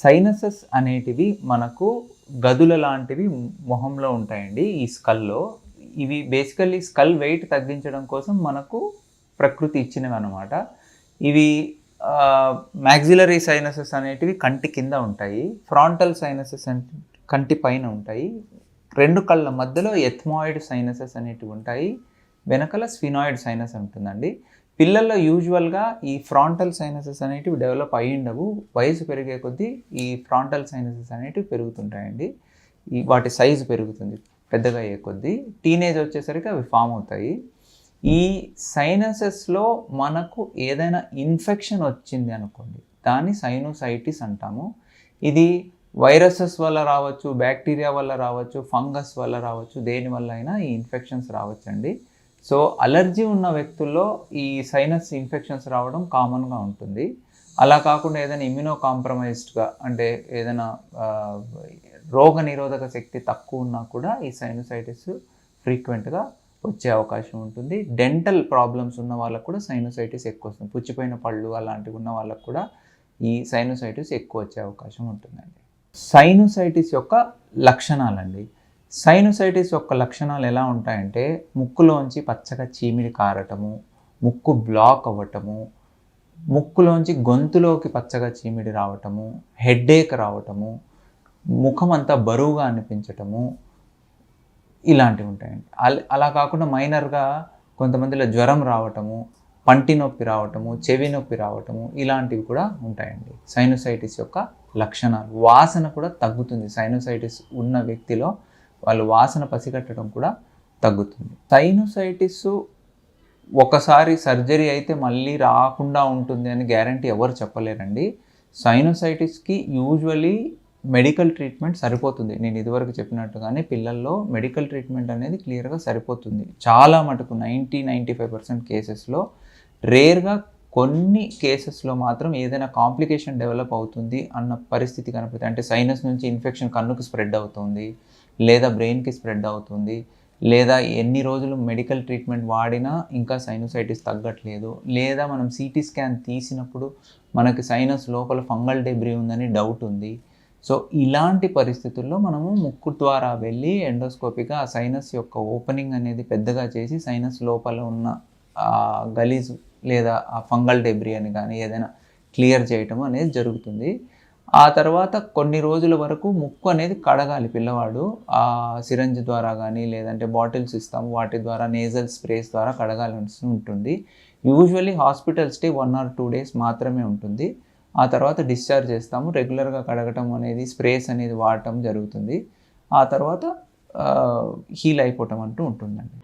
Sinuses అనేటివి మనకు గదుల లాంటివి మొహంలో ఉంటాయండి ఈ స్కల్లో. ఇవి బేసికల్లీ స్కల్ వెయిట్ తగ్గించడం కోసం మనకు ప్రకృతి ఇచ్చినవి అనమాట. ఇవి మ్యాక్సిలరీ సైనసెస్ అనేటివి కంటి కింద ఉంటాయి. ఫ్రాంటల్ సైనసెస్ అంటే కంటి పైన ఉంటాయి. రెండు కళ్ళ మధ్యలో ఎథ్మాయిడ్ సైనసెస్ అనేటివి ఉంటాయి. వెనకాల స్ఫినాయిడ్ సైనస్ ఉంటుందండి. పిల్లల్లో యూజువల్గా ఈ ఫ్రాంటల్ సైనసెస్ అనేటివి డెవలప్ అయ్యి ఉండవు. వయసు పెరిగే కొద్దీ ఈ ఫ్రాంటల్ సైనసెస్ అనేటివి పెరుగుతుంటాయండి. వాటి సైజు పెరుగుతుంది పెద్దగా అయ్యే కొద్దీ. టీనేజ్ వచ్చేసరికి అవి ఫామ్ అవుతాయి. ఈ సైనసెస్లో మనకు ఏదైనా ఇన్ఫెక్షన్ వచ్చింది అనుకోండి, దాన్ని సైనోసైటిస్ అంటాము. ఇది వైరసెస్ వల్ల రావచ్చు, బ్యాక్టీరియా వల్ల రావచ్చు, ఫంగస్ వల్ల రావచ్చు, దేనివల్ల అయినా ఈ ఇన్ఫెక్షన్స్ రావచ్చండి. సో అలర్జీ ఉన్న వ్యక్తుల్లో ఈ సైనస్ ఇన్ఫెక్షన్స్ రావడం కామన్గా ఉంటుంది. అలా కాకుండా ఏదైనా ఇమ్యూనో కాంప్రమైజ్డ్గా అంటే ఏదైనా రోగ నిరోధక శక్తి తక్కువ ఉన్నా కూడా ఈ సైనోసైటిస్ ఫ్రీక్వెంట్గా వచ్చే అవకాశం ఉంటుంది. డెంటల్ ప్రాబ్లమ్స్ ఉన్న వాళ్ళకు కూడా సైనోసైటిస్ ఎక్కువ వస్తుంది. పుచ్చిపోయిన పళ్ళు అలాంటివి ఉన్న వాళ్ళకు కూడా ఈ సైనోసైటిస్ ఎక్కువ వచ్చే అవకాశం ఉంటుందండి. సైనోసైటిస్ యొక్క లక్షణాలండి. సైనోసైటిస్ యొక్క లక్షణాలు ఎలా ఉంటాయంటే ముక్కులోంచి పచ్చగా చీమిడి కారటము, ముక్కు బ్లాక్ అవ్వటము, ముక్కులోంచి గొంతులోకి పచ్చగా చీమిడి రావటము, హెడ్ఏక్ రావటము, ముఖం అంతా బరువుగా అనిపించటము, ఇలాంటివి ఉంటాయండి. అలా కాకుండా మైనర్గా కొంతమందిలో జ్వరం రావటము, పంటి నొప్పి రావటము, చెవి నొప్పి రావటము, ఇలాంటివి కూడా ఉంటాయండి. సైనోసైటిస్ యొక్క లక్షణాలు. వాసన కూడా తగ్గుతుంది. సైనోసైటిస్ ఉన్న వ్యక్తిలో వాళ్ళు వాసన పసిగట్టడం కూడా తగ్గుతుంది. సైనోసైటిస్ ఒకసారి సర్జరీ అయితే మళ్ళీ రాకుండా ఉంటుంది అని గ్యారంటీ ఎవరు చెప్పలేరండి. సైనోసైటిస్కి యూజువలీ మెడికల్ ట్రీట్మెంట్ సరిపోతుంది. నేను ఇదివరకు చెప్పినట్టుగానే పిల్లల్లో మెడికల్ ట్రీట్మెంట్ అనేది క్లియర్గా సరిపోతుంది. చాలా మటుకు 90-95% కేసెస్లో. రేర్గా కొన్ని కేసెస్లో మాత్రం ఏదైనా కాంప్లికేషన్ డెవలప్ అవుతుంది అన్న పరిస్థితి కనపడుతుంది. అంటే సైనస్ నుంచి ఇన్ఫెక్షన్ కన్నుకు స్ప్రెడ్ అవుతుంది, లేదా బ్రెయిన్కి స్ప్రెడ్ అవుతుంది, లేదా ఎన్ని రోజులు మెడికల్ ట్రీట్మెంట్ వాడినా ఇంకా సైనోసైటిస్ తగ్గట్లేదు, లేదా మనం సిటీ స్కాన్ తీసినప్పుడు మనకి సైనస్ లోపల ఫంగల్ డెబ్రీ ఉందని డౌట్ ఉంది. సో ఇలాంటి పరిస్థితుల్లో మనము ముక్కు ద్వారా వెళ్ళి ఎండోస్కోపిక్గా ఆ సైనస్ యొక్క ఓపెనింగ్ అనేది పెద్దగా చేసి సైనస్ లోపల ఉన్న గలీజ్ లేదా ఆ ఫంగల్ డెబ్రీ అని కానీ ఏదైనా క్లియర్ చేయటం అనేది జరుగుతుంది. ఆ తర్వాత కొన్ని రోజుల వరకు ముక్కు అనేది కడగాలి పిల్లవాడు. ఆ సిరంజ్ ద్వారా కానీ లేదంటే బాటిల్స్ ఇస్తాము, వాటి ద్వారా నేజల్ స్ప్రేస్ ద్వారా కడగాల్సి ఉంటుంది. Usually hospital stay 1 or 2 days మాత్రమే ఉంటుంది. ఆ తర్వాత డిశ్చార్జ్ చేస్తాము. రెగ్యులర్గా కడగటం అనేది, స్ప్రేస్ అనేది వాడటం జరుగుతుంది. ఆ తర్వాత హీల్ అయిపోవటం అంటూ ఉంటుందండి.